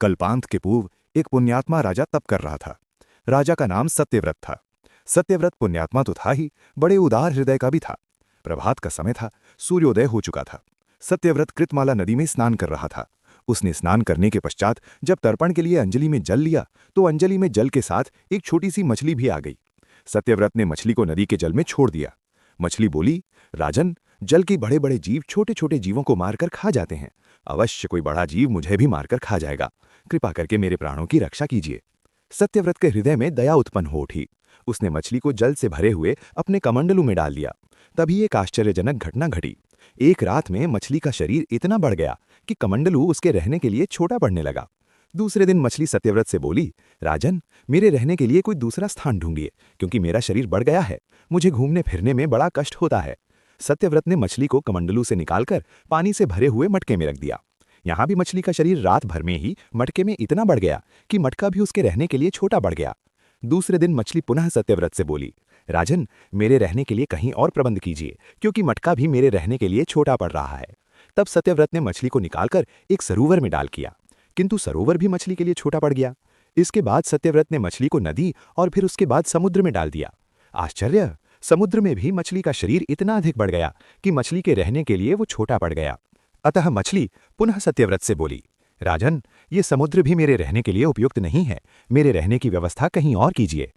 कल्पांत के पूर्व एक पुण्यात्मा राजा तप कर रहा था। राजा का नाम सत्यव्रत था। सत्यव्रत पुण्यात्मा तो था ही, बड़े उदार हृदय का भी था। प्रभात का समय था, सूर्योदय हो चुका था। सत्यव्रत कृतमाला नदी में स्नान कर रहा था। उसने स्नान करने के पश्चात जब तर्पण के लिए अंजलि में जल लिया तो अंजलि में जल के साथ एक छोटी सी मछली भी आ गई। सत्यव्रत ने मछली को नदी के जल में छोड़ दिया। मछली बोली, राजन, जल के बड़े बड़े जीव छोटे छोटे जीवों को मारकर खा जाते हैं। अवश्य कोई बड़ा जीव मुझे भी मारकर खा जाएगा। कृपा करके मेरे प्राणों की रक्षा कीजिए। सत्यव्रत के हृदय में दया उत्पन्न हो उठी। उसने मछली को जल से भरे हुए अपने कमंडलू में डाल दिया। तभी एक आश्चर्यजनक घटना घटी। एक रात में मछली का शरीर इतना बढ़ गया कि कमंडलू उसके रहने के लिए छोटा पड़ने लगा। दूसरे दिन मछली सत्यव्रत से बोली, राजन, मेरे रहने के लिए कोई दूसरा स्थान ढूंढिए, क्योंकि मेरा शरीर बढ़ गया है। मुझे घूमने फिरने में बड़ा कष्ट होता है। सत्यव्रत ने मछली को कमंडलू से निकालकर पानी से भरे हुए मटके में रख दिया। यहां भी मछली का शरीर रात भर में ही मटके में इतना बढ़ गया कि मटका भी उसके रहने के लिए छोटा बढ़ गया। दूसरे दिन मछली पुनः सत्यव्रत से बोली, राजन, मेरे रहने के लिए कहीं और प्रबंध कीजिए, क्योंकि मटका भी मेरे रहने के लिए छोटा पड़ रहा है। तब सत्यव्रत ने मछली को निकालकर एक सरोवर में डाल किया, किंतु सरोवर भी मछली के लिए छोटा पड़ गया। इसके बाद सत्यव्रत ने मछली को नदी और फिर उसके बाद समुद्र में डाल दिया। आश्चर्य! समुद्र में भी मछली का शरीर इतना अधिक बढ़ गया कि मछली के रहने के लिए वो छोटा पड़ गया। अतः मछली पुनः सत्यव्रत से बोली, राजन, ये समुद्र भी मेरे रहने के लिए उपयुक्त नहीं है। मेरे रहने की व्यवस्था कहीं और कीजिए।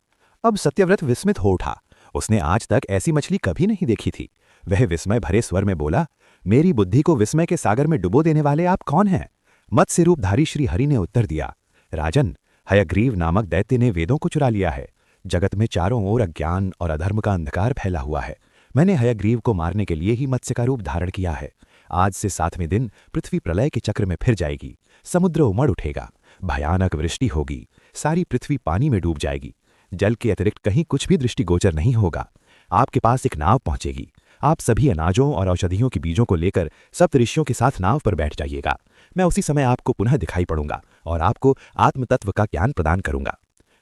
अब सत्यव्रत विस्मित हो उठा। उसने आज तक ऐसी मछली कभी नहीं देखी थी। वह विस्मय भरे स्वर में बोला, मेरी बुद्धि को विस्मय के सागर में डुबो देने वाले आप कौन हैं? मत्स्य रूपधारी श्री हरि ने उत्तर दिया, राजन, हयग्रीव नामक दैत्य ने वेदों को चुरा लिया है। जगत में चारों ओर अज्ञान और अधर्म का अंधकार फैला हुआ है। मैंने हयग्रीव को मारने के लिए ही मत्स्य का रूप धारण किया है। आज से 7वें दिन पृथ्वी प्रलय के चक्र में फिर जाएगी। समुद्र उमड़ उठेगा, भयानक वृष्टि होगी, सारी पृथ्वी पानी में डूब जाएगी। जल के अतिरिक्त कहीं कुछ भी दृष्टिगोचर नहीं होगा। आपके पास एक नाव पहुंचेगी। आप सभी अनाजों और औषधियों के बीजों को लेकर सप्तऋषियों के साथ नाव पर बैठ जाइएगा। मैं उसी समय आपको पुनः दिखाई पड़ूंगा और आपको आत्मतत्व का ज्ञान प्रदान करूंगा।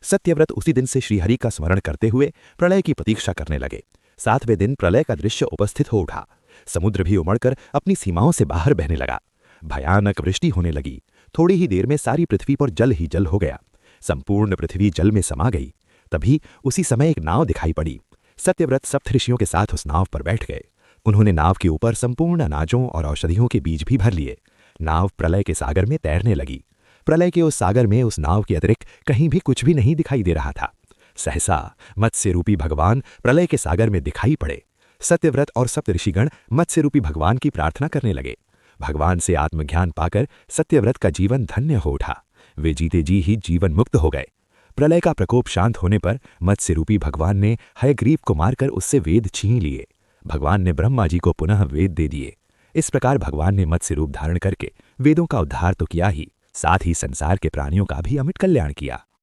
सत्यव्रत उसी दिन से श्रीहरि का स्मरण करते हुए प्रलय की प्रतीक्षा करने लगे। 7वें दिन प्रलय का दृश्य उपस्थित हो उठा। समुद्र भी उमड़कर अपनी सीमाओं से बाहर बहने लगा। भयानक वृष्टि होने लगी। थोड़ी ही देर में सारी पृथ्वी पर जल ही जल हो गया। संपूर्ण पृथ्वी जल में समा गई। तभी उसी समय एक नाव दिखाई पड़ी। सत्यव्रत सप्तऋषियों के साथ उस नाव पर बैठ गए। उन्होंने नाव के ऊपर संपूर्ण अनाजों और औषधियों के बीज भी भर लिए। नाव प्रलय के सागर में तैरने लगी। प्रलय के उस सागर में उस नाव के अतिरिक्त कहीं भी कुछ भी नहीं दिखाई दे रहा था। सहसा मत्स्य रूपी भगवान प्रलय के सागर में दिखाई पड़े। सत्यव्रत और सप्तऋषिगण मत्स्य रूपी भगवान की प्रार्थना करने लगे। भगवान से आत्मज्ञान पाकर सत्यव्रत का जीवन धन्य हो उठा। वे जीते जी ही जीवन मुक्त हो गए। प्रलय का प्रकोप शांत होने पर मत्स्य रूपी भगवान ने हयग्रीव को मारकर उससे वेद छीन लिए। भगवान ने ब्रह्मा जी को पुनः वेद दे दिए। इस प्रकार भगवान ने मत्स्य रूप धारण करके वेदों का उद्धार तो किया ही, साथ ही संसार के प्राणियों का भी अमिट कल्याण किया।